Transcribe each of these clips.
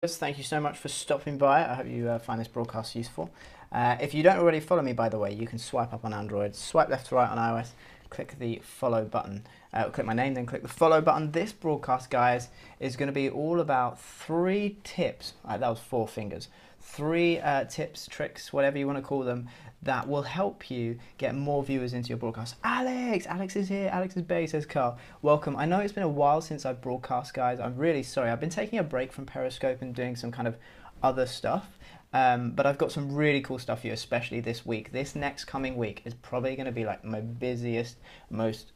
Thank you so much for stopping by. I hope you find this broadcast useful. If you don't already follow me, by the way, you can swipe up on Android, swipe left to right on iOS, click the follow button. Click my name, then click the follow button. This broadcast, guys, is going to be all about 3 tips. That was 4 fingers. 3 tips, tricks, whatever you want to call them, that will help you get more viewers into your broadcast. Alex is here. Alex is back, says Carl. Welcome. I know it's been a while since I've broadcast, guys. I'm really sorry. I've been taking a break from Periscope and doing some kind of other stuff. But I've got some really cool stuff for you, especially this week. This next coming week is probably going to be like my busiest, most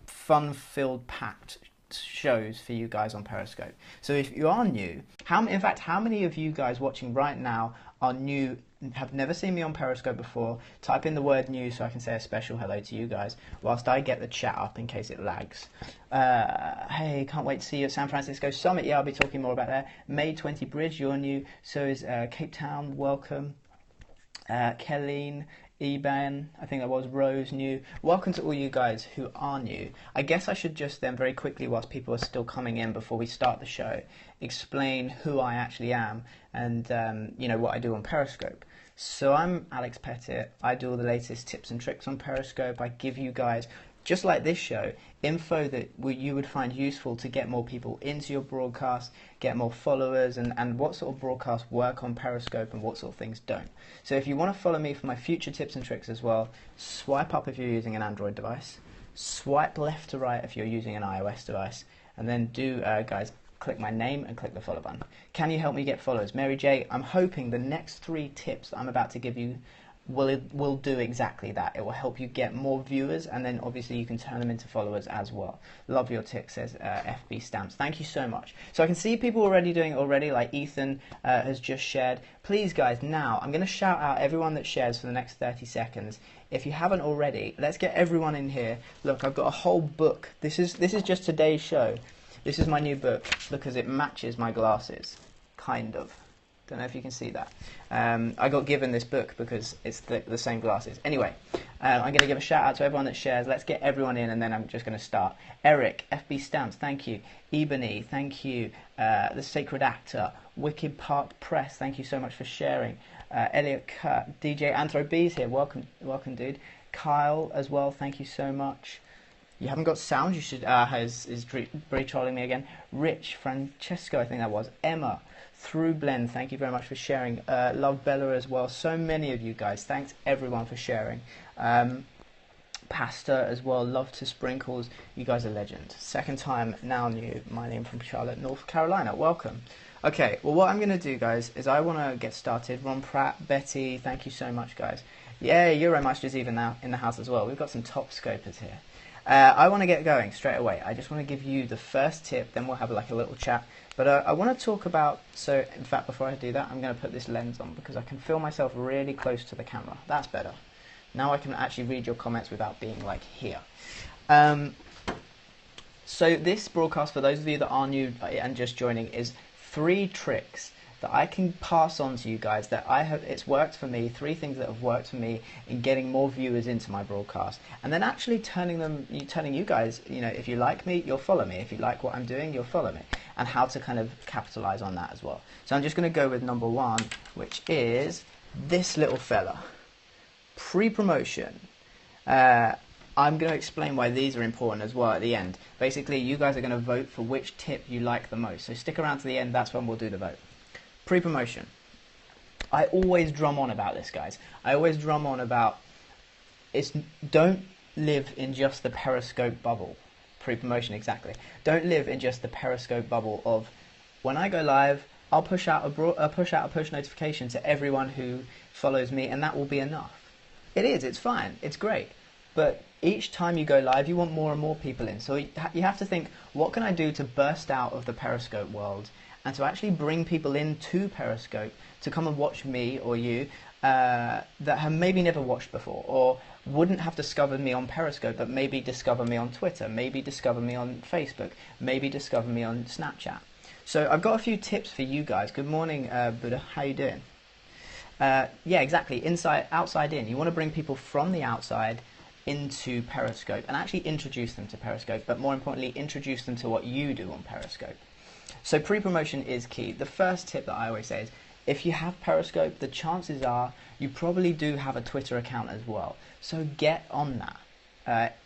fun-filled, packed shows for you guys on Periscope. So if you are new, how many of you guys watching right now are new, have never seen me on Periscope before? Type in the word new so I can say a special hello to you guys whilst I get the chat up in case it lags. Hey, can't wait to see you at San Francisco Summit. Yeah, I'll be talking more about that. May 20 Bridge, you're new. So is Cape Town, welcome. Kelleen, Eban, I think that was Rose, new. Welcome to all you guys who are new. I guess I should just then very quickly, whilst people are still coming in before we start the show, explain who I actually am and you know, what I do on Periscope. So I'm Alex Pettit. I do all the latest tips and tricks on Periscope. I give you guys, just like this show, info that you would find useful to get more people into your broadcast, get more followers, and what sort of broadcasts work on Periscope and what sort of things don't. So if you want to follow me for my future tips and tricks as well, swipe up if you're using an Android device, swipe left to right if you're using an iOS device, and then guys, click my name and click the follow button. Can you help me get followers? Mary J, I'm hoping the next 3 tips that I'm about to give you will do exactly that. It will help you get more viewers, and then obviously you can turn them into followers as well. Love your tips, says FB Stamps. Thank you so much. So I can see people already doing it already, like Ethan has just shared. Please guys, now I'm going to shout out everyone that shares for the next 30 seconds. If you haven't already, let's get everyone in here. Look, I've got a whole book. This is just today's show. This is my new book because it matches my glasses, kind of. Don't know if you can see that. I got given this book because it's the same glasses. Anyway, I'm going to give a shout out to everyone that shares. Let's get everyone in, and then I'm just going to start. Eric, FB Stamps, thank you. Ebony, thank you. The Sacred Actor, Wicked Park Press, thank you so much for sharing. Elliot Kurt, DJ Anthro B's here. Welcome, dude. Kyle as well, thank you so much. You haven't got sound, you should, is trolling me again. Rich, Francesco, I think that was. Emma, Through Blend, thank you very much for sharing. Love Bella as well. So many of you guys. Thanks everyone for sharing. Pasta as well. Love to Sprinkles. You guys are legend. Second time, now new. My name from Charlotte, North Carolina. Welcome. Okay, well what I'm going to do, guys, is I want to get started. Ron Pratt, Betty, thank you so much, guys. Yeah, Euromaster's even now in the house as well. We've got some top scopers here. I want to get going straight away. I just want to give you the first tip, then we'll have like a little chat. But I want to talk about, so in fact before I do that, I'm going to put this lens on because I can feel myself really close to the camera. That's better. Now I can actually read your comments without being like here. So this broadcast, for those of you that are new and just joining, is 3 tricks that I can pass on to you guys that it's worked for me, 3 things that have worked for me in getting more viewers into my broadcast, and then actually telling you guys, you know, if you like me, you'll follow me. If you like what I'm doing, you'll follow me, and how to kind of capitalize on that as well. So I'm just going to go with number 1, which is this little fella, pre-promotion. I'm going to explain why these are important as well at the end. Basically, you guys are going to vote for which tip you like the most. So stick around to the end, that's when we'll do the vote. Pre-promotion. I always drum on about this, guys. I always drum on about don't live in just the Periscope bubble. Pre-promotion, exactly. Don't live in just the Periscope bubble of when I go live, I'll push out a push notification to everyone who follows me, and that will be enough. It is. It's fine. It's great. But each time you go live, you want more and more people in. So you have to think, what can I do to burst out of the Periscope world and to actually bring people into Periscope to come and watch me or you that have maybe never watched before, or wouldn't have discovered me on Periscope, but maybe discover me on Twitter, maybe discover me on Facebook, maybe discover me on Snapchat. So I've got a few tips for you guys. Good morning, Buddha. How you doing? Yeah, exactly. Inside, outside, in. You want to bring people from the outside into Periscope and actually introduce them to Periscope, but more importantly, introduce them to what you do on Periscope. So pre-promotion is key. The first tip that I always say is, if you have Periscope, the chances are you probably do have a Twitter account as well. So get on that.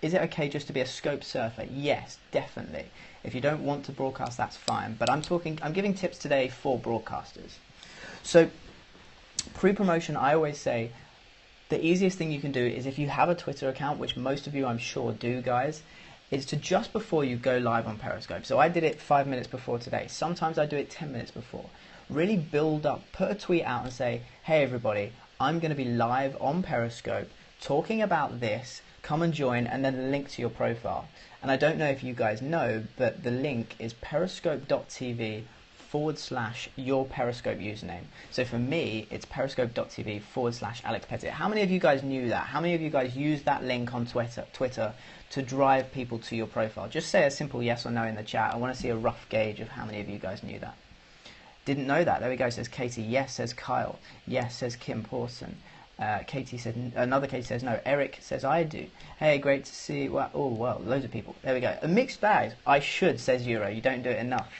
Is it okay just to be a scope surfer? Yes, definitely. If you don't want to broadcast, that's fine. But I'm giving tips today for broadcasters. So pre-promotion, I always say, the easiest thing you can do is, if you have a Twitter account, which most of you I'm sure do, guys, is to just before you go live on Periscope. So I did it 5 minutes before today. Sometimes I do it 10 minutes before. Really build up, put a tweet out and say, hey everybody, I'm going to be live on Periscope talking about this, come and join, and then a link to your profile. And I don't know if you guys know, but the link is periscope.tv/your Periscope username. So for me, it's periscope.tv/Alex Pettit. How many of you guys knew that? How many of you guys use that link on Twitter to drive people to your profile? Just say a simple yes or no in the chat. I want to see a rough gauge of how many of you guys knew that. Didn't know that. There we go, says Katie. Yes, says Kyle. Yes, says Kim Pawson. Katie said, another Katie says no. Eric says I do. Hey, great to see. Well, oh, well, loads of people. There we go. A mixed bag. I should, says Euro. You don't do it enough.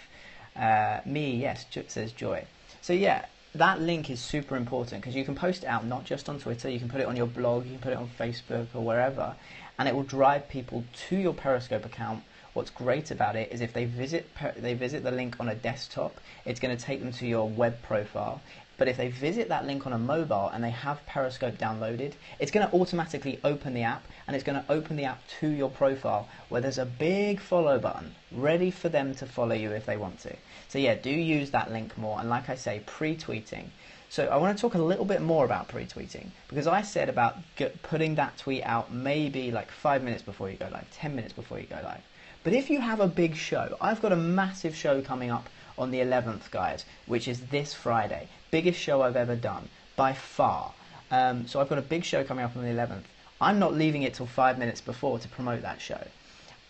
Me, yes, says Joy. So yeah, that link is super important because you can post it out not just on Twitter. You can put it on your blog. You can put it on Facebook or wherever, and it will drive people to your Periscope account. What's great about it is if they visit the link on a desktop, it's going to take them to your web profile. But if they visit that link on a mobile and they have Periscope downloaded, it's going to automatically open the app, and it's going to open the app to your profile where there's a big follow button ready for them to follow you if they want to. So yeah, do use that link more. And like I say, pre-tweeting. So I want to talk a little bit more about pre-tweeting, because I said about putting that tweet out maybe like 5 minutes before you go live, 10 minutes before you go live. But if you have a big show, I've got a massive show coming up on the 11th, guys, which is this Friday. Biggest show I've ever done, by far. So I've got a big show coming up on the 11th. I'm not leaving it till 5 minutes before to promote that show.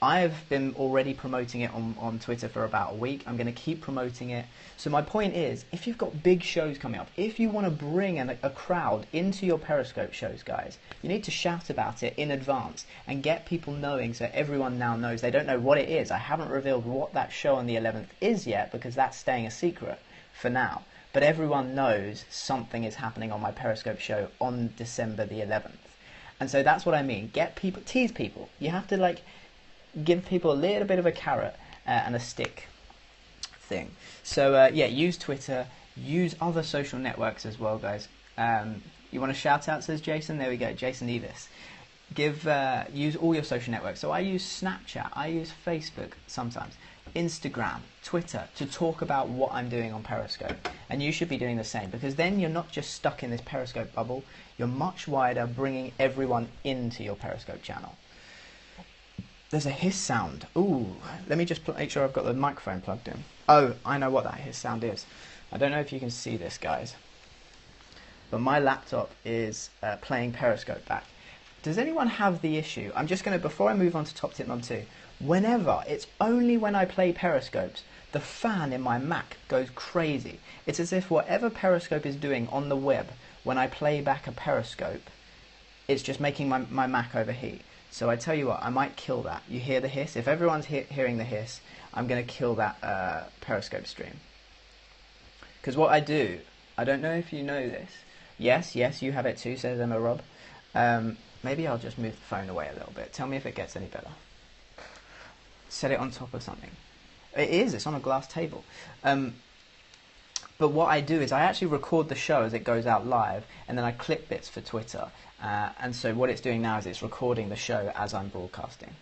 I've been already promoting it on Twitter for about a week. I'm going to keep promoting it. So my point is, if you've got big shows coming up, if you want to bring a crowd into your Periscope shows, guys, you need to shout about it in advance and get people knowing, so everyone now knows. They don't know what it is. I haven't revealed what that show on the 11th is yet, because that's staying a secret for now. But everyone knows something is happening on my Periscope show on December the 11th. And so that's what I mean. Get people, tease people. You have to like give people a little bit of a carrot and a stick thing. So yeah, use Twitter, use other social networks as well, guys. You want a shout out, says Jason? There we go, Jason Evis. Use all your social networks. So I use Snapchat, I use Facebook sometimes, Instagram, Twitter, to talk about what I'm doing on Periscope. And you should be doing the same, because then you're not just stuck in this Periscope bubble, you're much wider, bringing everyone into your Periscope channel. There's a hiss sound. Ooh, let me just make sure I've got the microphone plugged in. Oh, I know what that hiss sound is. I don't know if you can see this, guys, but my laptop is playing Periscope back. Does anyone have the issue? I'm just going to, before I move on to top tip number 2, whenever, it's only when I play Periscopes, the fan in my Mac goes crazy. It's as if whatever Periscope is doing on the web, when I play back a Periscope, it's just making my Mac overheat. So I tell you what, I might kill that. You hear the hiss? If everyone's hearing the hiss, I'm going to kill that Periscope stream. Because what I do, I don't know if you know this. Yes, you have it too, says Emma Rob. Maybe I'll just move the phone away a little bit. Tell me if it gets any better. Set it on top of something. It is, it's on a glass table. But what I do is I actually record the show as it goes out live, and then I clip bits for Twitter. And so what it's doing now is it's recording the show as I'm broadcasting.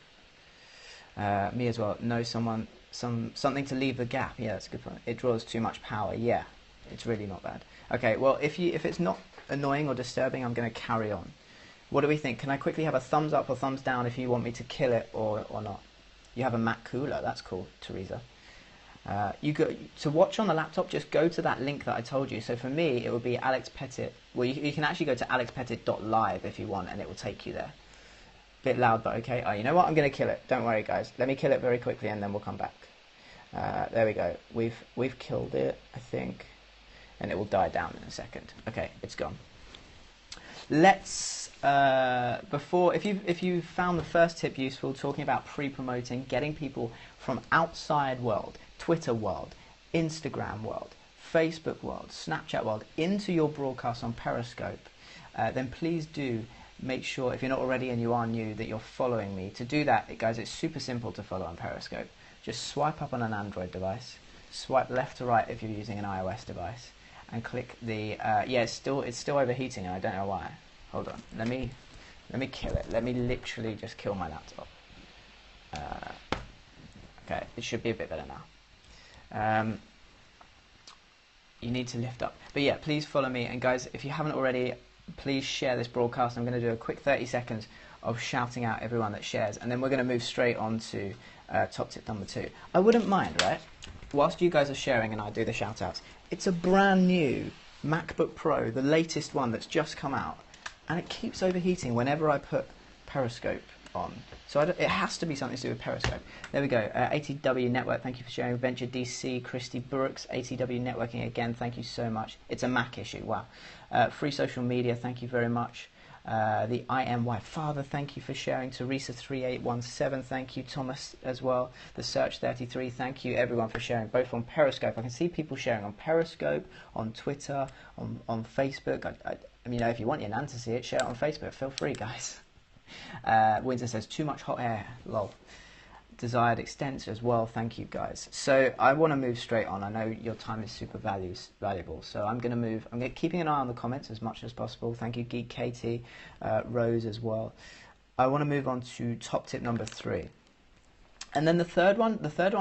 Me as well. Know something to leave the gap. Yeah, that's a good point. It draws too much power. Yeah, it's really not bad. Okay, well, if it's not annoying or disturbing, I'm going to carry on. What do we think? Can I quickly have a thumbs up or thumbs down if you want me to kill it or not? You have a Mac cooler. That's cool, Teresa. You go to watch on the laptop, just go to that link that I told you. So for me, it would be Alex Pettit. Well, you can actually go to alexpettit.live if you want, and it will take you there. Bit loud, but okay. Oh, you know what? I'm going to kill it. Don't worry, guys. Let me kill it very quickly, and then we'll come back. There we go. We've killed it, I think, and it will die down in a second. Okay, it's gone. Let's if you found the first tip useful, talking about pre-promoting, getting people from outside world, Twitter world, Instagram world, Facebook world, Snapchat world into your broadcast on Periscope, then please do make sure, if you're not already and you are new, that you're following me. To do that, guys, it's super simple to follow on Periscope. Just swipe up on an Android device, swipe left to right if you're using an iOS device, and click the yeah, it's still overheating and I don't know why. Hold on, let me kill it. Let me literally just kill my laptop. Okay, it should be a bit better now. You need to lift up, but yeah, please follow me. And guys, if you haven't already, please share this broadcast. I'm going to do a quick 30 seconds of shouting out everyone that shares, and then we're going to move straight on to top tip number 2. I wouldn't mind, right, whilst you guys are sharing and I do the shout outs, it's a brand new MacBook Pro, the latest one that's just come out, and it keeps overheating whenever I put Periscope on. So it has to be something to do with Periscope. There we go. ATW Network, thank you for sharing. Venture DC, Christy Brooks, ATW Networking again, thank you so much. It's a Mac issue, wow. Free Social Media, thank you very much. The IMY Father, thank you for sharing. Teresa3817, thank you. Thomas as well. The Search33, thank you everyone for sharing, both on Periscope. I can see people sharing on Periscope, on Twitter, on Facebook. I mean, you know, if you want your nan to see it, share it on Facebook. Feel free, guys. Windsor says, too much hot air, lol. Desired extent as well, thank you guys. So I want to move straight on. I know your time is super valuable, so I'm going to move. I'm keeping an eye on the comments as much as possible. Thank you, Geek Katie, Rose as well. I want to move on to top tip number 3. And then the third one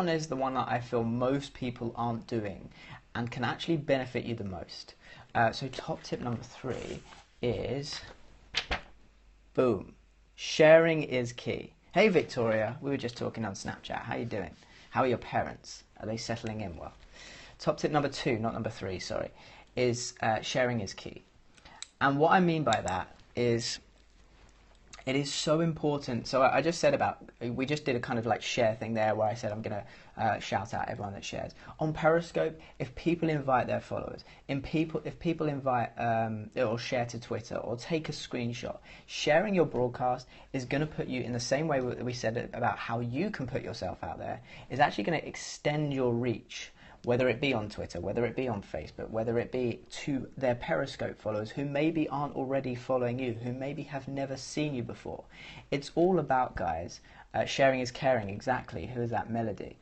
is the one that I feel most people aren't doing and can actually benefit you the most. So top tip number 3 is, boom, sharing is key. Hey Victoria, we were just talking on Snapchat. How are you doing? How are your parents? Are they settling in well? Top tip number 2, not number 3, sorry, is sharing is key. And what I mean by that is, it is so important. So I just said we just did a kind of like share thing there where I said I'm going to shout out everyone that shares. On Periscope, if people invite their followers, if people invite or share to Twitter or take a screenshot, sharing your broadcast is going to put you in the same way that we said about how you can put yourself out there, is actually going to extend your reach, whether it be on Twitter, whether it be on Facebook, whether it be to their Periscope followers who maybe aren't already following you, who maybe have never seen you before. It's all about, guys, sharing is caring, exactly. Who is that melody?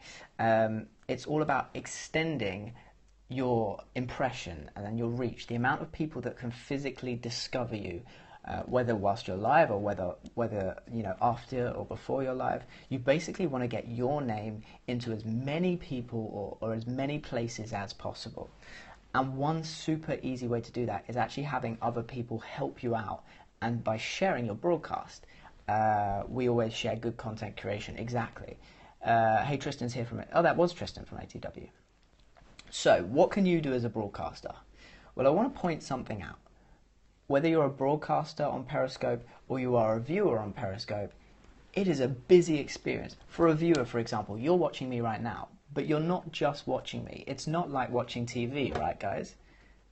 It's all about extending your impression and then your reach, the amount of people that can physically discover you, whether whilst you're live or whether you know, after or before you're live. You basically want to get your name into as many people or as many places as possible. And one super easy way to do that is actually having other people help you out. And by sharing your broadcast, we always share good content creation, exactly. Hey, Tristan's here from it. Oh, that was Tristan from ATW. So what can you do as a broadcaster? Well, I want to point something out. Whether you're a broadcaster on Periscope or you are a viewer on Periscope, it is a busy experience. For a viewer, for example, you're watching me right now, but you're not just watching me. It's not like watching TV, right, guys?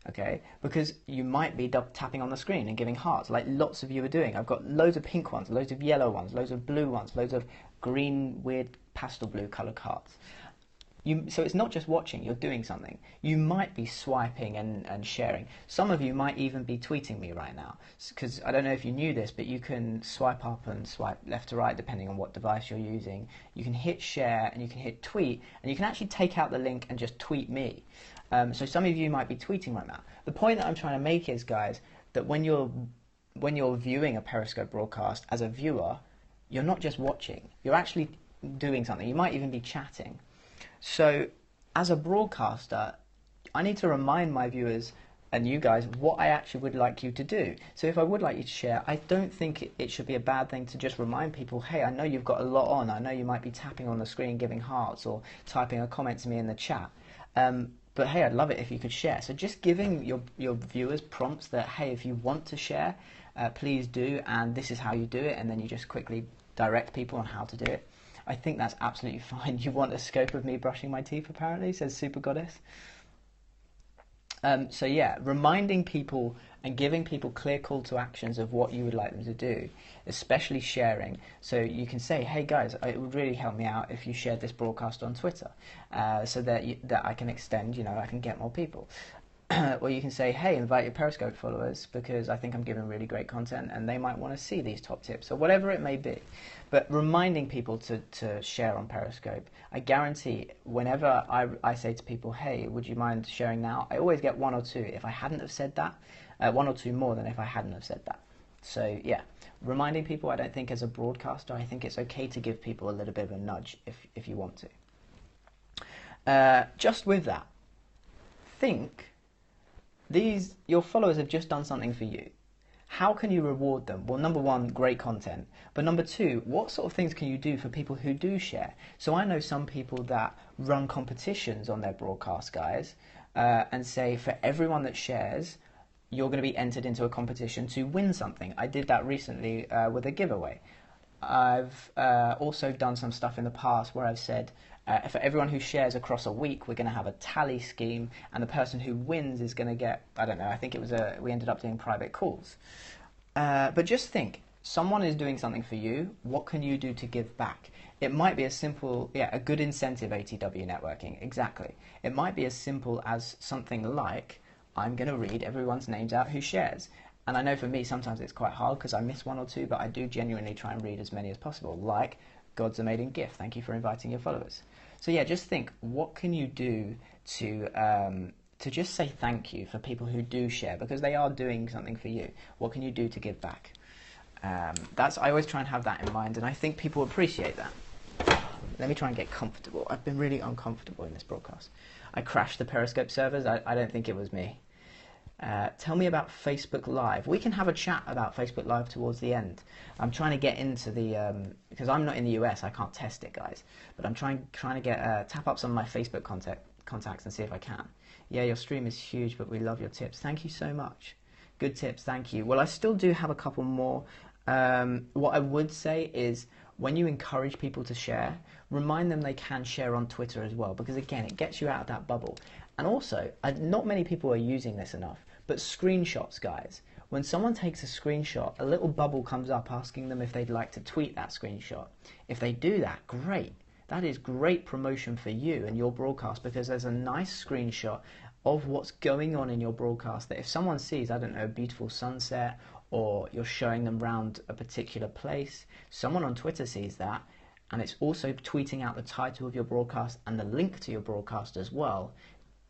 Okay? Because you might be tapping on the screen and giving hearts, like lots of you are doing. I've got loads of pink ones, loads of yellow ones, loads of blue ones, loads of green, weird pastel blue coloured hearts. So it's not just watching, you're doing something. You might be swiping and sharing. Some of you might even be tweeting me right now. Because I don't know if you knew this, but you can swipe up and swipe left to right depending on what device you're using. You can hit share and you can hit tweet, and you can actually take out the link and just tweet me. So some of you might be tweeting right now. The point that I'm trying to make is, guys, that when you're viewing a Periscope broadcast as a viewer, you're not just watching. You're actually doing something. You might even be chatting. So, as a broadcaster, I need to remind my viewers and you guys what I actually would like you to do. So if I would like you to share, I don't think it should be a bad thing to just remind people, hey, I know you've got a lot on. I know you might be tapping on the screen, giving hearts, or typing a comment to me in the chat. But hey, I'd love it if you could share. So just giving your viewers prompts that, hey, if you want to share, please do, and this is how you do it, and then you just quickly direct people on how to do it. I think that's absolutely fine. You want a scope of me brushing my teeth, apparently, says Super Goddess. So yeah, reminding people and giving people clear call to actions of what you would like them to do, especially sharing. So you can say, hey guys, it would really help me out if you shared this broadcast on Twitter, so that I can extend, I can get more people. Or you can say, hey, invite your Periscope followers because I think I'm giving really great content and they might want to see these top tips, or whatever it may be. But reminding people to share on Periscope, I guarantee whenever I say to people, hey, would you mind sharing now? I always get one or two if I hadn't have said that, one or two more than if I hadn't have said that. So yeah, reminding people, I don't think as a broadcaster, I think it's okay to give people a little bit of a nudge if you want to. Just with that, think your followers have just done something for you. How can you reward them? Well, number one, great content. But number two, what sort of things can you do for people who do share? So I know some people that run competitions on their broadcast, guys, and say for everyone that shares, you're going to be entered into a competition to win something. I did that recently with a giveaway. I've also done some stuff in the past where I've said, for everyone who shares across a week, we're going to have a tally scheme, and the person who wins is going to get, I don't know, I think it was we ended up doing private calls. But just think, someone is doing something for you, what can you do to give back? It might be as simple, a good incentive, ATW networking, exactly. It might be as simple as something like, I'm going to read everyone's names out who shares. And I know for me, sometimes it's quite hard because I miss one or two, but I do genuinely try and read as many as possible, like God's Amazing Gift. Thank you for inviting your followers. So yeah, just think, what can you do to just say thank you for people who do share, because they are doing something for you. What can you do to give back? I always try and have that in mind, and I think people appreciate that. Let me try and get comfortable. I've been really uncomfortable in this broadcast. I crashed the Periscope servers. I don't think it was me. Tell me about Facebook Live. We can have a chat about Facebook Live towards the end. I'm trying to get into because I'm not in the US, I can't test it, guys. But I'm trying to get tap up some of my Facebook contacts and see if I can. Yeah, your stream is huge, but we love your tips. Thank you so much. Good tips, thank you. Well, I still do have a couple more. What I would say is, when you encourage people to share, remind them they can share on Twitter as well, because again, it gets you out of that bubble. And also, not many people are using this enough, but screenshots, guys. When someone takes a screenshot, a little bubble comes up asking them if they'd like to tweet that screenshot. If they do that, great. That is great promotion for you and your broadcast, because there's a nice screenshot of what's going on in your broadcast that if someone sees, I don't know, a beautiful sunset, or you're showing them around a particular place, someone on Twitter sees that, and it's also tweeting out the title of your broadcast and the link to your broadcast as well.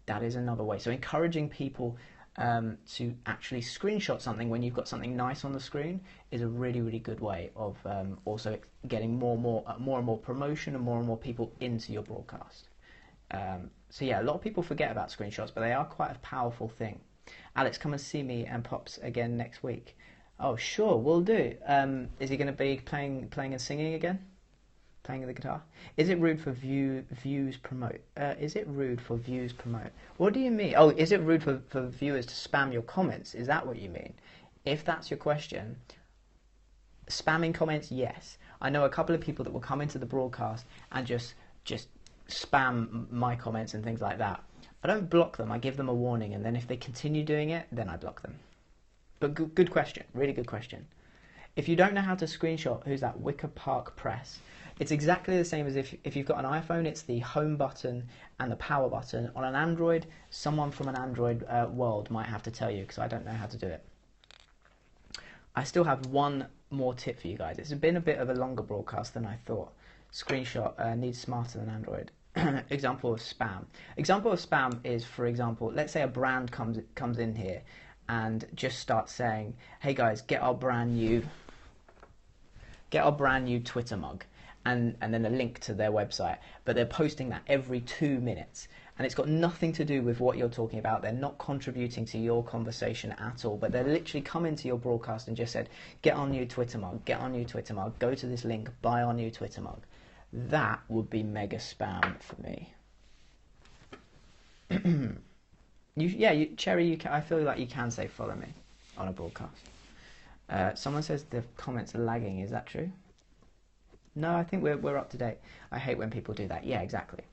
That is another way. So encouraging people to actually screenshot something when you've got something nice on the screen is a really, really good way of also getting more and more promotion and more people into your broadcast. So yeah, a lot of people forget about screenshots, but they are quite a powerful thing. Alex, come and see me and Pops again next week. Oh, sure, we'll do. Is he going to be playing and singing again? Playing the guitar? Is it rude for views promote? Is it rude for views promote? What do you mean? Oh, is it rude for viewers to spam your comments? Is that what you mean? If that's your question, spamming comments, yes. I know a couple of people that will come into the broadcast and just spam my comments and things like that. I don't block them. I give them a warning, and then if they continue doing it, then I block them. But good question. Really good question. If you don't know how to screenshot, who's that? Wicker Park Press. It's exactly the same as if you've got an iPhone, it's the home button and the power button. On an Android, someone from an Android world might have to tell you, because I don't know how to do it. I still have one more tip for you guys. It's been a bit of a longer broadcast than I thought. Screenshot needs smarter than Android. Example of spam. Example of spam is, for example, let's say a brand comes in here and just starts saying, hey guys, get our brand new Twitter mug, and then a link to their website, but they're posting that every 2 minutes, and it's got nothing to do with what you're talking about. They're not contributing to your conversation at all, but they're literally come into your broadcast and just said, get our new Twitter mug, get our new Twitter mug, go to this link, buy our new Twitter mug. That would be mega spam for me. Cherry, I feel like you can say follow me on a broadcast. Someone says the comments are lagging. Is that true? No, I think we're up to date. I hate when people do that. Yeah, exactly.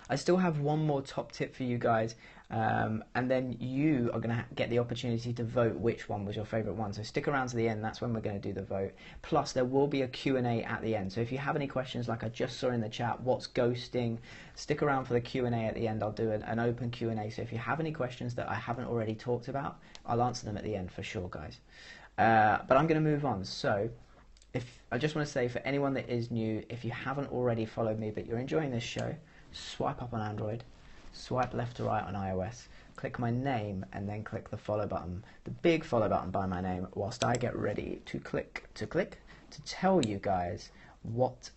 I still have one more top tip for you guys, And then you are going to get the opportunity to vote which one was your favorite one. So stick around to the end. That's when we're going to do the vote. Plus, there will be a Q&A at the end. So if you have any questions, like I just saw in the chat, what's ghosting? Stick around for the Q&A at the end. I'll do an open Q&A. So if you have any questions that I haven't already talked about, I'll answer them at the end for sure, guys. But I'm going to move on. So I just want to say, for anyone that is new, if you haven't already followed me but you're enjoying this show, swipe up on Android, swipe left to right on iOS, click my name, and then click the follow button, the big follow button by my name, whilst I get ready to to tell you guys what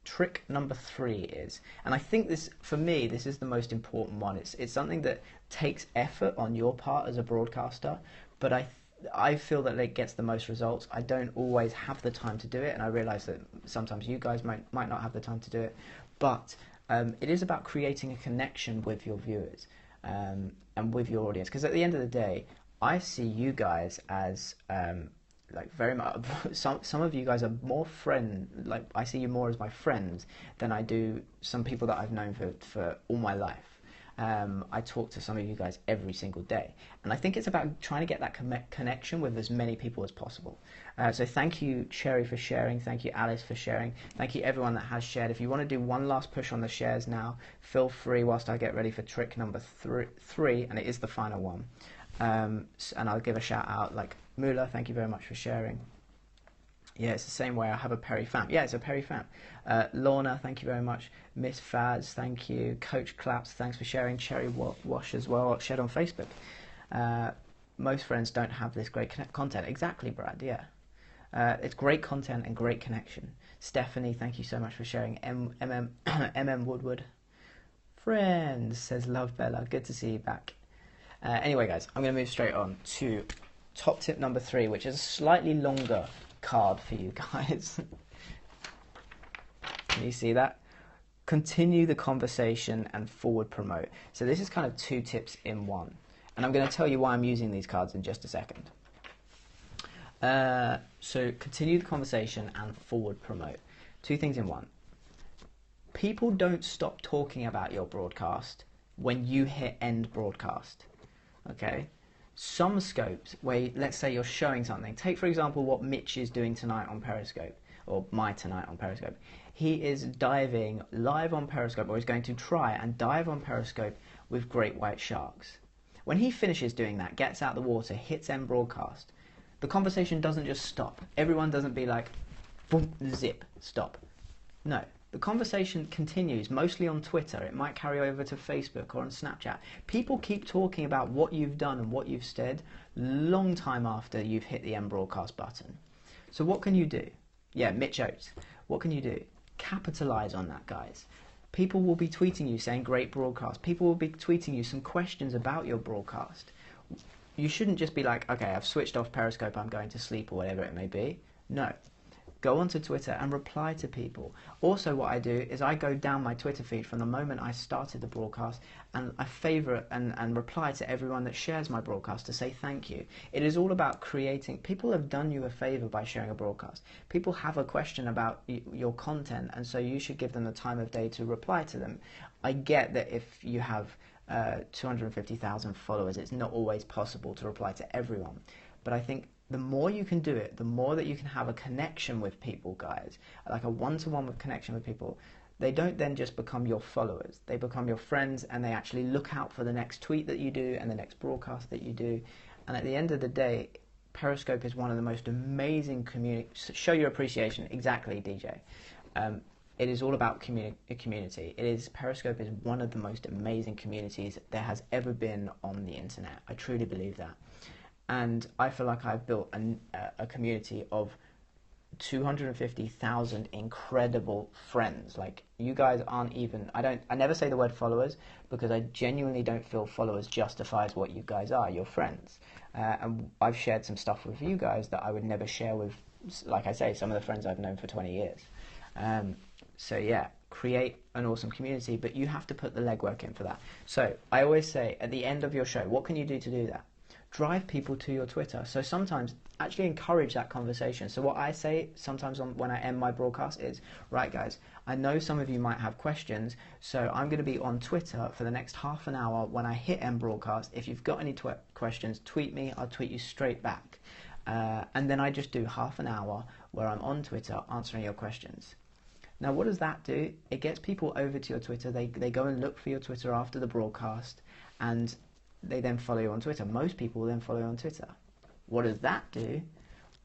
trick number 3 is. And I think this, for me, this is the most important one. It's something that takes effort on your part as a broadcaster, but I feel that it gets the most results. I don't always have the time to do it, and I realize that sometimes you guys might not have the time to do it, but it is about creating a connection with your viewers and with your audience. Because at the end of the day, I see you guys as like very much. Some of you guys are more like I see you more as my friends than I do some people that I've known for all my life. I talk to some of you guys every single day, and I think it's about trying to get that connection with as many people as possible. So thank you, Cherry, for sharing. Thank you, Alice, for sharing. Thank you, everyone that has shared. If you want to do one last push on the shares now, feel free whilst I get ready for trick number three, and it is the final one. And I'll give a shout out, like Mula, thank you very much for sharing. Yeah, it's the same way. I have a Perry fam. Yeah, it's a Perry fam. Lorna, thank you very much. Miss Faz, thank you. Coach Claps, thanks for sharing. Cherry Wash as well, shared on Facebook. Most friends don't have this great content. Exactly, Brad, yeah. It's great content and great connection. Stephanie, thank you so much for sharing. MM Woodward. Friends, says Love Bella. Good to see you back. Anyway, guys, I'm going to move straight on to top tip number 3, which is a slightly longer card for you guys. Can you see that? Continue the conversation and forward promote. So this is kind of 2 tips in one, and I'm going to tell you why I'm using these cards in just a second. So continue the conversation and forward promote. 2 things in one. People don't stop talking about your broadcast when you hit end broadcast. Okay? Some scopes where, let's say you're showing something. Take, for example, what Mitch is doing tonight on Periscope, or tonight on Periscope. He is diving live on Periscope, or he's going to try and dive on Periscope with great white sharks. When he finishes doing that, gets out the water, hits end broadcast, the conversation doesn't just stop. Everyone doesn't be like, boom, zip, stop. No. The conversation continues, mostly on Twitter. It might carry over to Facebook or on Snapchat. People keep talking about what you've done and what you've said long time after you've hit the end broadcast button. So what can you do? Yeah, Mitch Oates. What can you do? Capitalize on that, guys. People will be tweeting you saying great broadcast. People will be tweeting you some questions about your broadcast. You shouldn't just be like, okay, I've switched off Periscope, I'm going to sleep, or whatever it may be. No. Go onto Twitter and reply to people. Also, what I do is I go down my Twitter feed from the moment I started the broadcast, and I favourite and reply to everyone that shares my broadcast to say thank you. It is all about creating. People have done you a favour by sharing a broadcast. People have a question about your content, and so you should give them the time of day to reply to them. I get that if you have 250,000 followers, it's not always possible to reply to everyone, but I think the more you can do it, the more that you can have a connection with people, guys, like a one-to-one connection with people. They don't then just become your followers. They become your friends, and they actually look out for the next tweet that you do and the next broadcast that you do. And at the end of the day, Periscope is one of the most amazing show your appreciation. Exactly, DJ. It is all about community. Periscope is one of the most amazing communities there has ever been on the internet. I truly believe that. And I feel like I've built a community of 250,000 incredible friends. Like, you guys aren't even, I never say the word followers, because I genuinely don't feel followers justifies what you guys are. You're friends. And I've shared some stuff with you guys that I would never share with, like I say, some of the friends I've known for 20 years. So yeah, create an awesome community, but you have to put the legwork in for that. So I always say, at the end of your show, what can you do to do that? drive people to your Twitter. So sometimes actually encourage that conversation. So what I say sometimes when I end my broadcast is, right guys, I know some of you might have questions, so I'm going to be on Twitter for the next half an hour. When I hit end broadcast, if you've got any questions, tweet me, I'll tweet you straight back. And then I just do half an hour where I'm on Twitter answering your questions. Now, what does that do? It gets people over to your Twitter. They go and look for your Twitter after the broadcast, and they then follow you on Twitter. Most people will then follow you on Twitter. What does that do?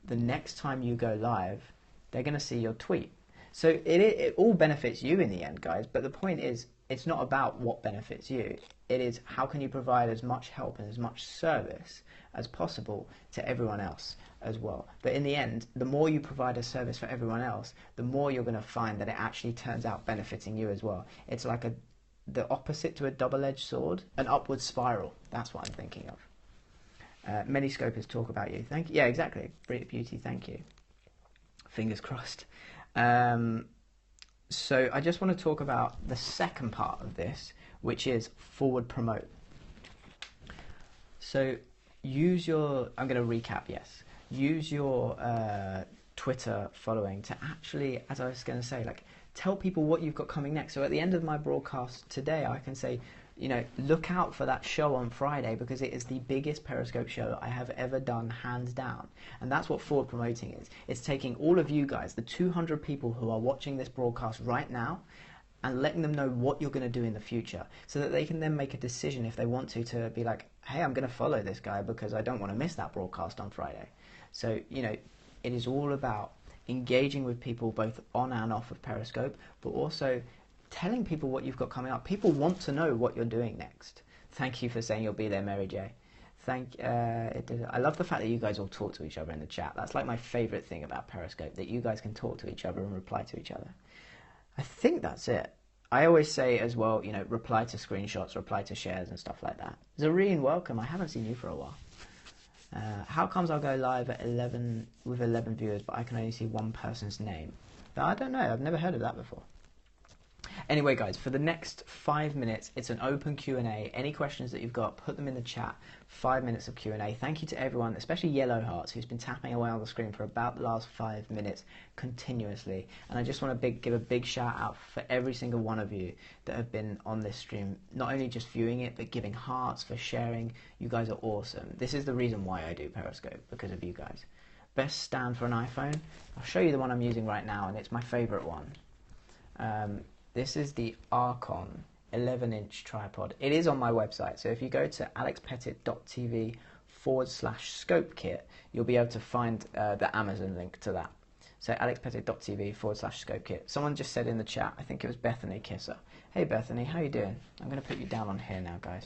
The next time you go live, they're going to see your tweet. So it all benefits you in the end, guys. But the point is, it's not about what benefits you. It is how can you provide as much help and as much service as possible to everyone else as well. But in the end, the more you provide a service for everyone else, the more you're going to find that it actually turns out benefiting you as well. It's like the opposite to a double-edged sword, an upward spiral. That's what I'm thinking of. Many scopers talk about you. Thank you. Yeah, exactly. Beauty, thank you. Fingers crossed. So I just want to talk about the second part of this, which is forward promote. So use your, I'm going to recap, yes. Use your Twitter following to actually, as I was going to say, like tell people what you've got coming next. So at the end of my broadcast today, I can say, you know, look out for that show on Friday because it is the biggest Periscope show I have ever done, hands down. And that's what forward promoting is. It's taking all of you guys, the 200 people who are watching this broadcast right now, and letting them know what you're going to do in the future so that they can then make a decision if they want to be like, hey, I'm going to follow this guy because I don't want to miss that broadcast on Friday. So, you know, it is all about engaging with people both on and off of Periscope, but also telling people what you've got coming up. People want to know what you're doing next. Thank you for saying you'll be there, Mary J. I love the fact that you guys all talk to each other in the chat. That's like my favorite thing about Periscope, that you guys can talk to each other and reply to each other. I think that's it. I always say as well, you know, reply to screenshots, reply to shares and stuff like that. Zareen, welcome. I haven't seen you for a while. How comes I'll go live at 11 with 11 viewers, but I can only see one person's name? I don't know. I've never heard of that before. Anyway, guys, for the next 5 minutes, it's an open Q&A. Any questions that you've got, put them in the chat. 5 minutes of Q&A. Thank you to everyone, especially Yellow Hearts, who's been tapping away on the screen for about the last 5 minutes continuously. And I just want to give a big shout out for every single one of you that have been on this stream, not only just viewing it, but giving hearts, for sharing. You guys are awesome. This is the reason why I do Periscope, because of you guys. Best stand for an iPhone. I'll show you the one I'm using right now, and it's my favorite one. This is the Archon 11-inch tripod. It is on my website, so if you go to alexpettit.tv/scope kit, you'll be able to find the Amazon link to that. So alexpettit.tv/scope kit. Someone just said in the chat, I think it was Bethany Kisser. Hey Bethany, how you doing? I'm going to put you down on here now, guys.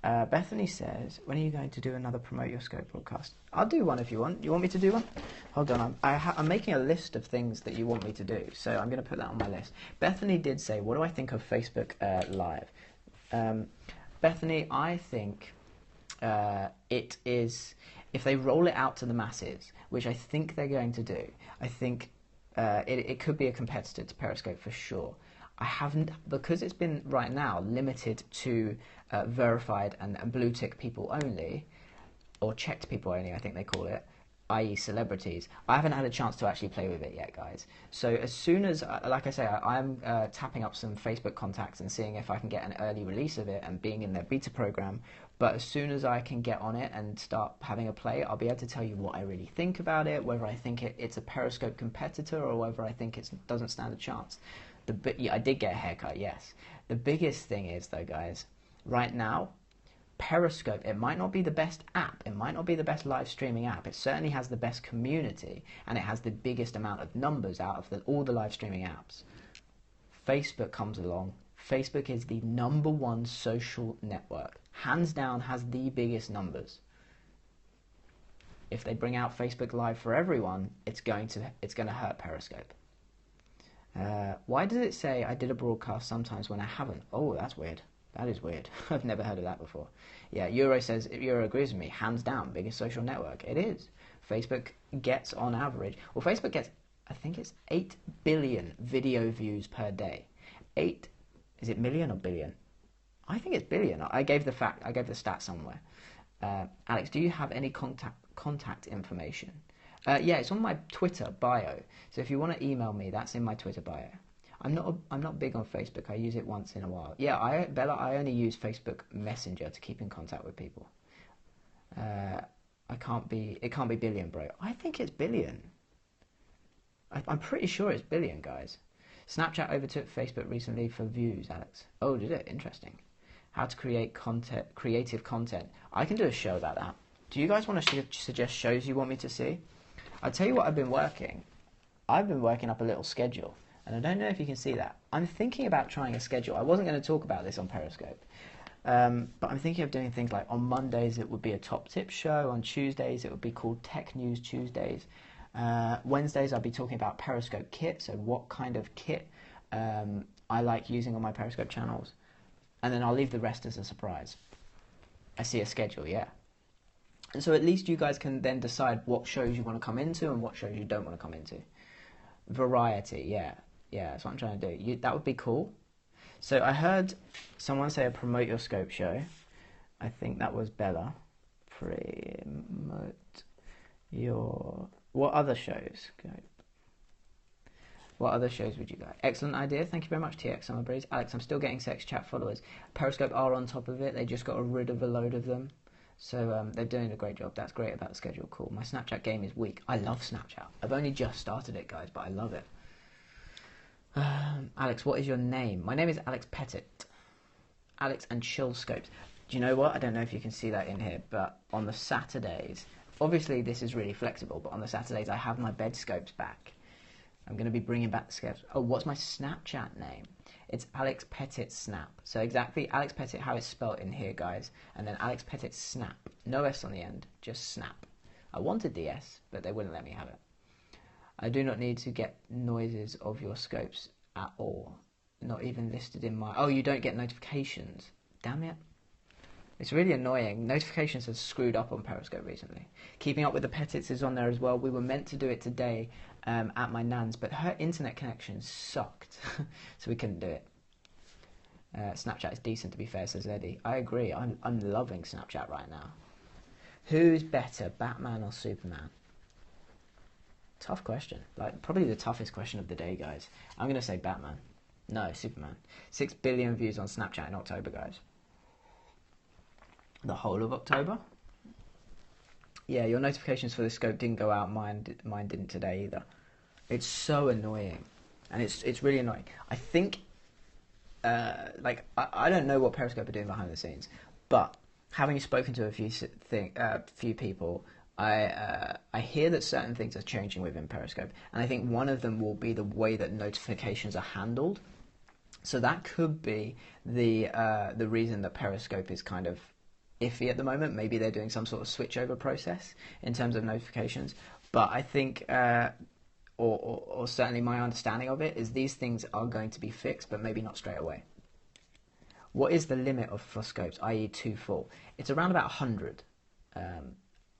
Bethany says, when are you going to do another Promote Your Scope broadcast? I'll do one if you want. You want me to do one? Hold on, I'm making a list of things that you want me to do, so I'm going to put that on my list. Bethany did say, what do I think of Facebook Live? Bethany, I think it is, if they roll it out to the masses, which I think they're going to do, I think it could be a competitor to Periscope for sure. I haven't, because it's been right now limited to verified and blue tick people only, or checked people only, I think they call it, i.e. celebrities. I haven't had a chance to actually play with it yet, guys. So as soon as, like I say, I'm tapping up some Facebook contacts and seeing if I can get an early release of it and being in their beta program. But as soon as I can get on it and start having a play, I'll be able to tell you what I really think about it, whether I think it's a Periscope competitor or whether I think it doesn't stand a chance. Yeah, I did get a haircut, yes. The biggest thing is, though, guys, right now, Periscope, it might not be the best app, it might not be the best live streaming app, it certainly has the best community, and it has the biggest amount of numbers out of all the live streaming apps. Facebook comes along. Facebook is the #1 social network. Hands down, has the biggest numbers. If they bring out Facebook Live for everyone, it's going to hurt Periscope. Why does it say I did a broadcast sometimes when I haven't? Oh, that's weird. That is weird. I've never heard of that before. Yeah, Euro agrees with me. Hands down, biggest social network. It is. Facebook gets on average, well, Facebook gets, I think it's 8 billion video views per day. Is it million or billion? I think it's billion. I gave the stat somewhere. Alex, do you have any contact information? Yeah, it's on my Twitter bio. So if you want to email me, that's in my Twitter bio. I'm not big on Facebook. I use it once in a while. Yeah, Bella, I only use Facebook Messenger to keep in contact with people. It can't be billion, bro. I think it's billion. I'm pretty sure it's billion, guys. Snapchat overtook Facebook recently for views, Alex. Oh, did it? Interesting. How to create creative content. I can do a show about that. Do you guys want to suggest shows you want me to see? I'll tell you what I've been working. I've been working up a little schedule, and I don't know if you can see that. I'm thinking about trying a schedule. I wasn't going to talk about this on Periscope, but I'm thinking of doing things like on Mondays it would be a top tip show. On Tuesdays it would be called Tech News Tuesdays. Wednesdays I'll be talking about Periscope kit, so what kind of kit I like using on my Periscope channels. And then I'll leave the rest as a surprise. I see a schedule, yeah. And so at least you guys can then decide what shows you want to come into and what shows you don't want to come into. Variety, yeah. Yeah, that's what I'm trying to do. That would be cool. So I heard someone say a promote your scope show. I think that was Bella. Promote your... What other shows? What other shows would you like? Excellent idea. Thank you very much, TX Summer Breeze. Alex, I'm still getting sex chat followers. Periscope are on top of it. They just got rid of a load of them. So they're doing a great job. That's great about the schedule. Cool. My Snapchat game is weak. I love Snapchat. I've only just started it, guys, but I love it. Alex, what is your name? My name is Alex Pettit. Alex and Chill Scopes. Do you know what? I don't know if you can see that in here, but on the Saturdays, obviously this is really flexible, but on the Saturdays I have my bed scopes back. I'm going to be bringing back the scopes. Oh, what's my Snapchat name? It's Alex Pettit Snap. So exactly Alex Pettit, how it's spelled in here, guys. And then Alex Pettit Snap. No S on the end, just Snap. I wanted the S, but they wouldn't let me have it. I do not need to get noises of your scopes at all. Not even listed in my... Oh, you don't get notifications. Damn it. It's really annoying. Notifications have screwed up on Periscope recently. Keeping Up with the Pettits is on there as well. We were meant to do it today at my nan's, but her internet connection sucked, so we couldn't do it. Snapchat is decent, to be fair, says Eddie. I agree. I'm loving Snapchat right now. Who's better, Batman or Superman? Tough question. Like, probably the toughest question of the day, guys. I'm going to say Batman. No, Superman. 6 billion views on Snapchat in October, guys. The whole of October? Yeah, your notifications for the scope didn't go out. Mine didn't today either. It's so annoying, and it's really annoying. I think, I don't know what Periscope are doing behind the scenes, but having spoken to a few people, I hear that certain things are changing within Periscope, and I think one of them will be the way that notifications are handled. So that could be the reason that Periscope is kind of iffy at the moment. Maybe they're doing some sort of switchover process in terms of notifications. But I think, or certainly my understanding of it, is these things are going to be fixed, but maybe not straight away. What is the limit for scopes, i.e. 2 full? It's around about 100.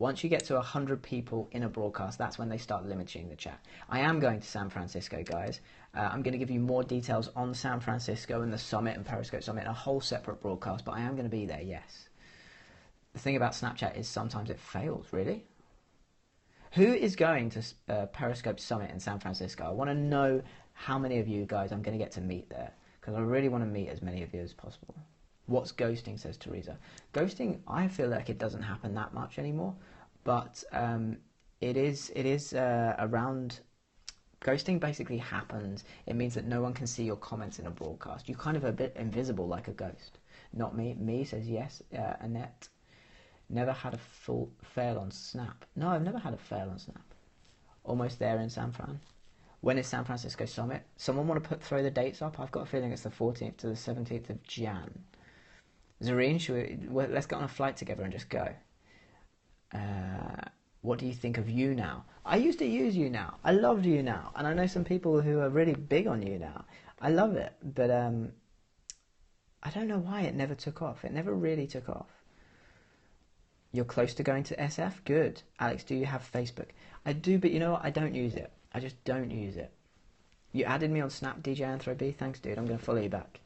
Once you get to 100 people in a broadcast, that's when they start limiting the chat. I am going to San Francisco, guys. I'm going to give you more details on San Francisco and the Summit and Periscope Summit in a whole separate broadcast, but I am going to be there, yes. The thing about Snapchat is sometimes it fails, really. Who is going to Periscope Summit in San Francisco? I want to know how many of you guys I'm going to get to meet there, because I really want to meet as many of you as possible. What's ghosting, says Teresa. Ghosting, I feel like it doesn't happen that much anymore, but it is around... Ghosting basically happens. It means that no one can see your comments in a broadcast. You're kind of a bit invisible like a ghost. Not me. Me says yes, Annette. Never had a full fail on Snap. No, I've never had a fail on Snap. Almost there in San Fran. When is San Francisco Summit? Someone want to throw the dates up? I've got a feeling it's the 14th to the 17th of Jan. Zareen, let's get on a flight together and just go. What do you think of You Now? I used to use You Now. I loved You Now. And I know some people who are really big on You Now. I love it. But I don't know why it never took off. It never really took off. You're close to going to SF? Good. Alex, do you have Facebook? I do, but you know what? I don't use it. I just don't use it. You added me on Snap, DJ Anthro B. Thanks, dude. I'm going to follow you back.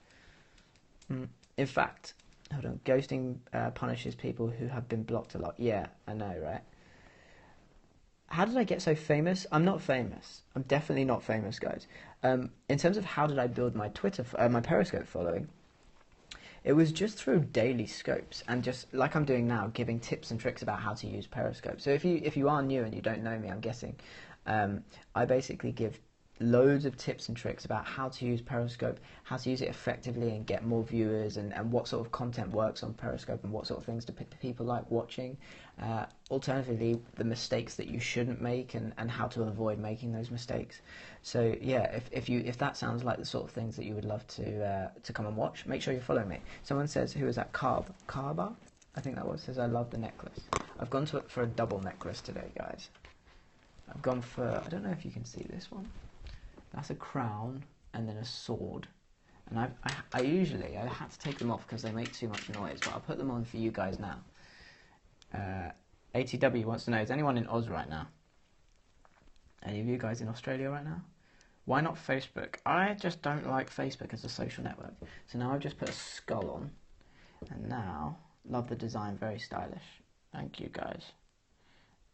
In fact, Hold on. Ghosting punishes people who have been blocked a lot. Yeah, I know, right? How did I get so famous? I'm not famous. I'm definitely not famous, guys. In terms of how did I build my my Periscope following, it was just through daily scopes and just like I'm doing now, giving tips and tricks about how to use Periscope. So if you are new and you don't know me, I'm guessing, I basically give loads of tips and tricks about how to use Periscope, how to use it effectively and get more viewers, and what sort of content works on Periscope and what sort of things do people like watching. Alternatively, the mistakes that you shouldn't make and how to avoid making those mistakes. So yeah, if that sounds like the sort of things that you would love to come and watch, make sure you follow me. Someone says, who is that? Carba? I think that was, says, I love the necklace. I've gone for a double necklace today, guys. I've gone for, I don't know if you can see this one. That's a crown and then a sword. And I usually had to take them off because they make too much noise, but I'll put them on for you guys now. ATW wants to know, is anyone in Oz right now? Any of you guys in Australia right now? Why not Facebook? I just don't like Facebook as a social network. So now I've just put a skull on. And now, love the design, very stylish. Thank you, guys.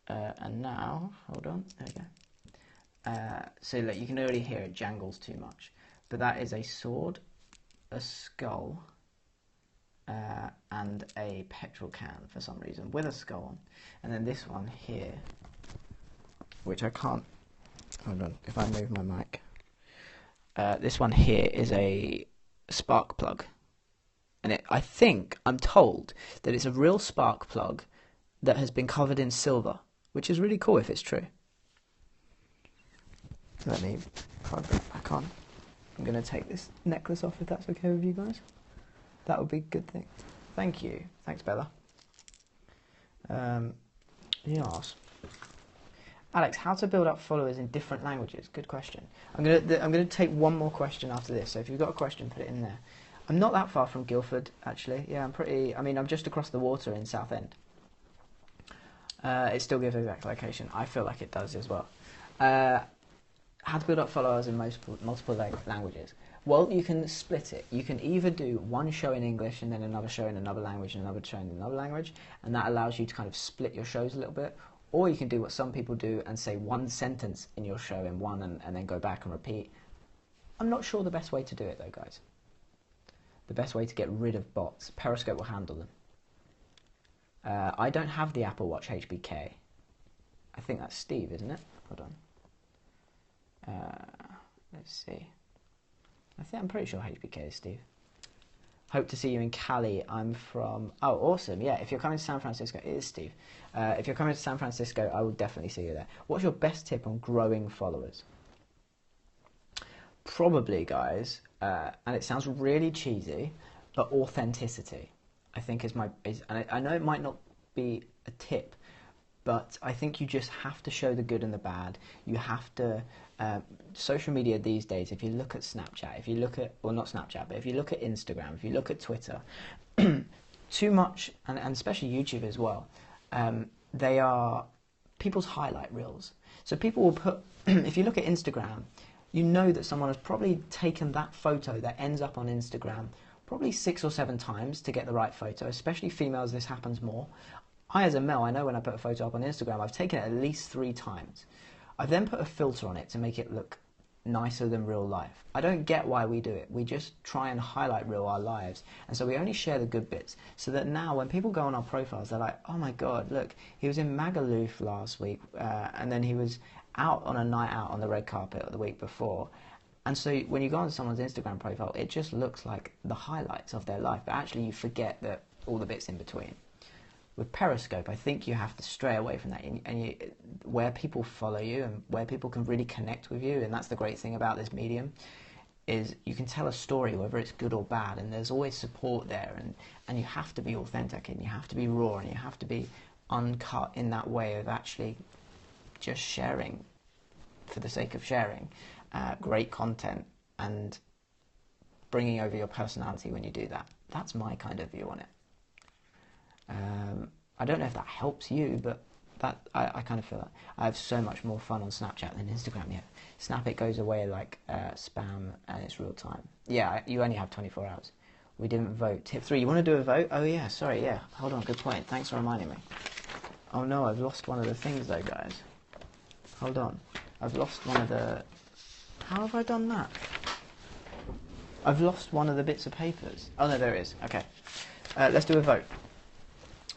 And now, hold on, there we go. So look, you can already hear it jangles too much. But that is a sword, a skull, and a petrol can for some reason, with a skull on. And then this one here, which I can't, hold on, if I move my mic. This one here is a spark plug. And I'm told that it's a real spark plug that has been covered in silver, which is really cool if it's true. Let me plug that back on. I'm going to take this necklace off if that's okay with you guys. That would be a good thing. Thank you. Thanks, Bella. Yes. Alex, how to build up followers in different languages? Good question. I'm gonna take one more question after this. So if you've got a question, put it in there. I'm not that far from Guildford, actually. Yeah, I'm just across the water in Southend. It still gives exact location. I feel like it does as well. How to build up followers in multiple languages? Well, you can split it. You can either do one show in English and then another show in another language and another show in another language, and that allows you to kind of split your shows a little bit. Or you can do what some people do and say one sentence in your show in one and then go back and repeat. I'm not sure the best way to do it though, guys. The best way to get rid of bots. Periscope will handle them. I don't have the Apple Watch HBK. I think that's Steve, isn't it? Hold on. Let's see. I'm pretty sure HBK is Steve. Hope to see you in Cali. I'm from... Oh, awesome. Yeah, if you're coming to San Francisco, it is Steve. If you're coming to San Francisco, I will definitely see you there. What's your best tip on growing followers? Probably, guys, and it sounds really cheesy, but authenticity, I think and I know it might not be a tip, but I think you just have to show the good and the bad. You have to... social media these days, if you look at Snapchat, if you look at, well, not Snapchat, but if you look at Instagram, if you look at Twitter, too much, and especially YouTube as well, they are people's highlight reels. So people will put, if you look at Instagram, you know that someone has probably taken that photo that ends up on Instagram probably 6 or 7 times to get the right photo, especially females, this happens more. I, as a male, I know when I put a photo up on Instagram, I've taken it at least 3 times. I then put a filter on it to make it look nicer than real life. I don't get why we do it. We just try and highlight real our lives. And so we only share the good bits. So that now when people go on our profiles, they're like, oh my God, look, he was in Magaluf last week. And then he was out on a night out on the red carpet the week before. And so when you go on someone's Instagram profile, it just looks like the highlights of their life. But actually you forget that all the bits in between. With Periscope, I think you have to stray away from that, where people follow you and where people can really connect with you, and that's the great thing about this medium, is you can tell a story whether it's good or bad, and there's always support there, and you have to be authentic, and you have to be raw, and you have to be uncut in that way of actually just sharing for the sake of sharing great content and bringing over your personality when you do that. That's my kind of view on it. I don't know if that helps you, but I kind of feel that. I have so much more fun on Snapchat than Instagram yet. Snap, it goes away like spam and it's real time. Yeah, you only have 24 hours. We didn't vote. Tip 3, you want to do a vote? Oh yeah, sorry, yeah. Hold on, good point. Thanks for reminding me. Oh no, I've lost one of the things though, guys. Hold on. I've lost one of the... How have I done that? I've lost one of the bits of papers. Oh no, there it is. Okay. Let's do a vote.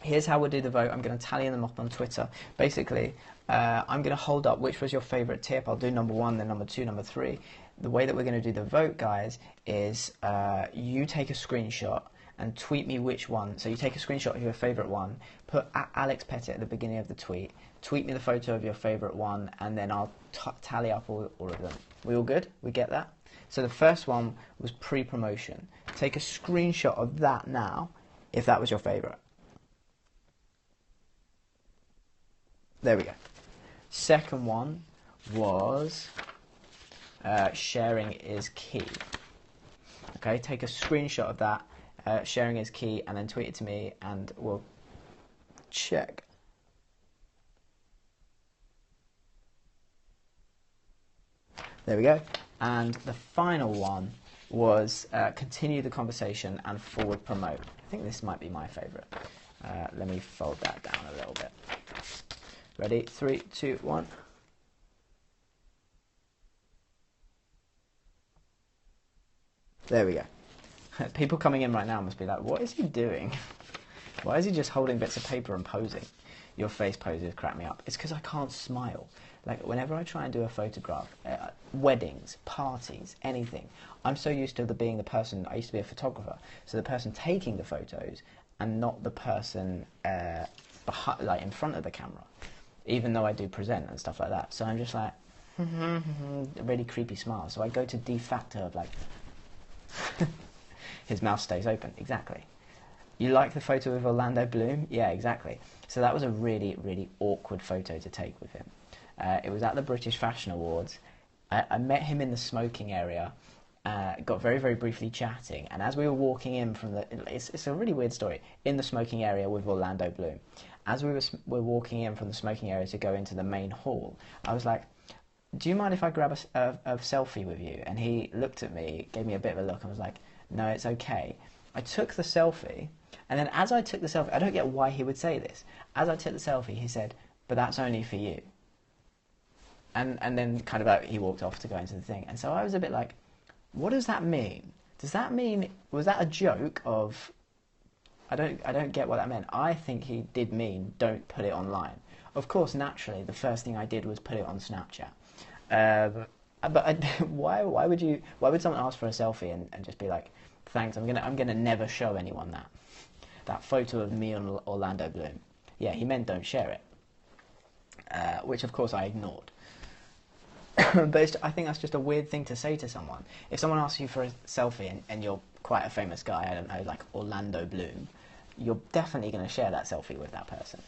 Here's how we'll do the vote. I'm going to tally them up on Twitter. Basically, I'm going to hold up which was your favourite tip. I'll do number 1, then number 2, number 3. The way that we're going to do the vote, guys, is you take a screenshot and tweet me which one. So you take a screenshot of your favourite one, put Alex Pettit at the beginning of the tweet, tweet me the photo of your favourite one, and then I'll tally up all of them. We all good? We get that? So the first one was pre-promotion. Take a screenshot of that now, if that was your favourite. There we go. Second one was sharing is key. Okay, take a screenshot of that, sharing is key, and then tweet it to me, and we'll check. There we go. And the final one was continue the conversation and forward promote. I think this might be my favourite. Let me fold that down a little bit. Ready? 3, 2, 1. There we go. People coming in right now must be like, what is he doing? Why is he just holding bits of paper and posing? Your face poses crack me up. It's because I can't smile. Like, whenever I try and do a photograph, weddings, parties, anything, I'm so used to being the person, I used to be a photographer, so the person taking the photos and not the person behind, like in front of the camera, even though I do present and stuff like that. So I'm just like, a really creepy smile. So I go to de facto of like, his mouth stays open, exactly. You like the photo of Orlando Bloom? Yeah, exactly. So that was a really, really awkward photo to take with him. It was at the British Fashion Awards. I met him in the smoking area, got very, very briefly chatting, and as we were walking in from the... It's a really weird story. In the smoking area with Orlando Bloom. As we were walking in from the smoking area to go into the main hall, I was like, do you mind if I grab a selfie with you? And he looked at me, gave me a bit of a look, and was like, no, it's okay. I took the selfie, and then as I took the selfie, I don't get why he would say this. As I took the selfie, he said, but that's only for you. And then kind of like he walked off to go into the thing. And so I was a bit like, what does that mean? Does that mean, was that a joke of, I don't get what that meant. I think he did mean don't put it online. Of course, naturally, the first thing I did was put it on Snapchat. But why would someone ask for a selfie and just be like, thanks, I'm gonna never show anyone that photo of me on Orlando Bloom. Yeah, he meant don't share it, which of course I ignored. But I think that's just a weird thing to say to someone. If someone asks you for a selfie and you're quite a famous guy, I don't know, like Orlando Bloom, you're definitely going to share that selfie with that person.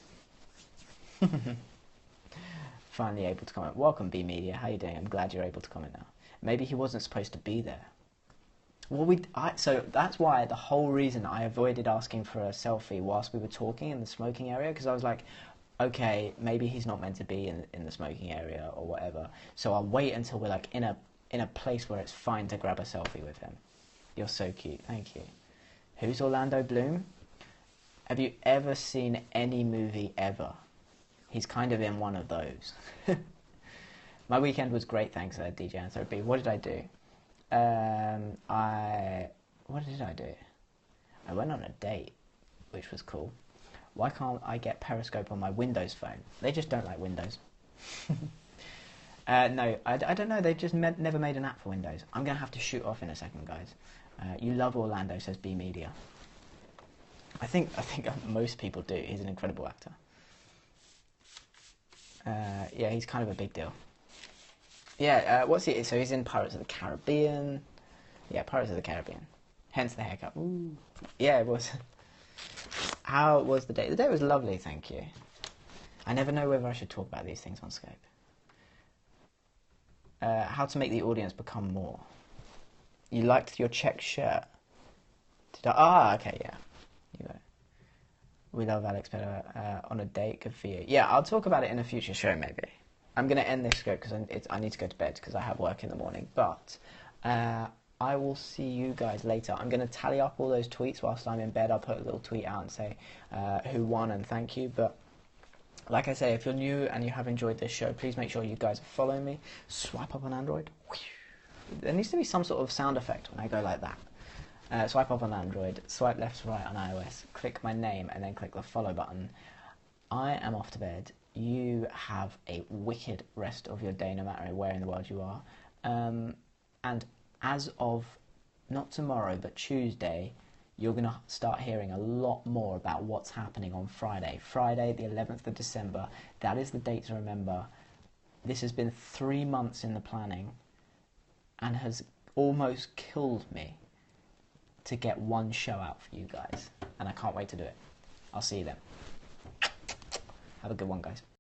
Finally able to comment. Welcome, B Media. How you doing? I'm glad you're able to comment now. Maybe he wasn't supposed to be there. Well, so that's why the whole reason I avoided asking for a selfie whilst we were talking in the smoking area, because I was like, okay, maybe he's not meant to be in the smoking area or whatever. So I'll wait until we're like in a place where it's fine to grab a selfie with him. You're so cute. Thank you. Who's Orlando Bloom? Have you ever seen any movie ever? He's kind of in one of those. My weekend was great, thanks, DJ Anthropy. What did I do? What did I do? I went on a date, which was cool. Why can't I get Periscope on my Windows phone? They just don't like Windows. No, I don't know. They've just never made an app for Windows. I'm going to have to shoot off in a second, guys. You love Orlando, says B Media. I think most people do. He's an incredible actor. Yeah, he's kind of a big deal. Yeah, what's he? So he's in Pirates of the Caribbean. Yeah, Pirates of the Caribbean. Hence the haircut. Ooh. Yeah, it was. How was the day? The day was lovely, thank you. I never know whether I should talk about these things on Skype. How to make the audience become more. You liked your check shirt. Okay, yeah. You know. We love Alex Pettit on a date. Good for you. Yeah, I'll talk about it in a future show, maybe. I'm going to end this script because I need to go to bed because I have work in the morning. But I will see you guys later. I'm going to tally up all those tweets whilst I'm in bed. I'll put a little tweet out and say who won and thank you. But like I say, if you're new and you have enjoyed this show, please make sure you guys are following me. Swipe up on Android. There needs to be some sort of sound effect when I go like that. Swipe up on Android, swipe left to right on iOS, click my name and then click the follow button. I am off to bed. You have a wicked rest of your day no matter where in the world you are. And as of, not tomorrow, but Tuesday, you're going to start hearing a lot more about what's happening on Friday. Friday, the 11th of December. That is the date to remember. This has been 3 months in the planning and has almost killed me to get one show out for you guys. And I can't wait to do it. I'll see you then. Have a good one, guys.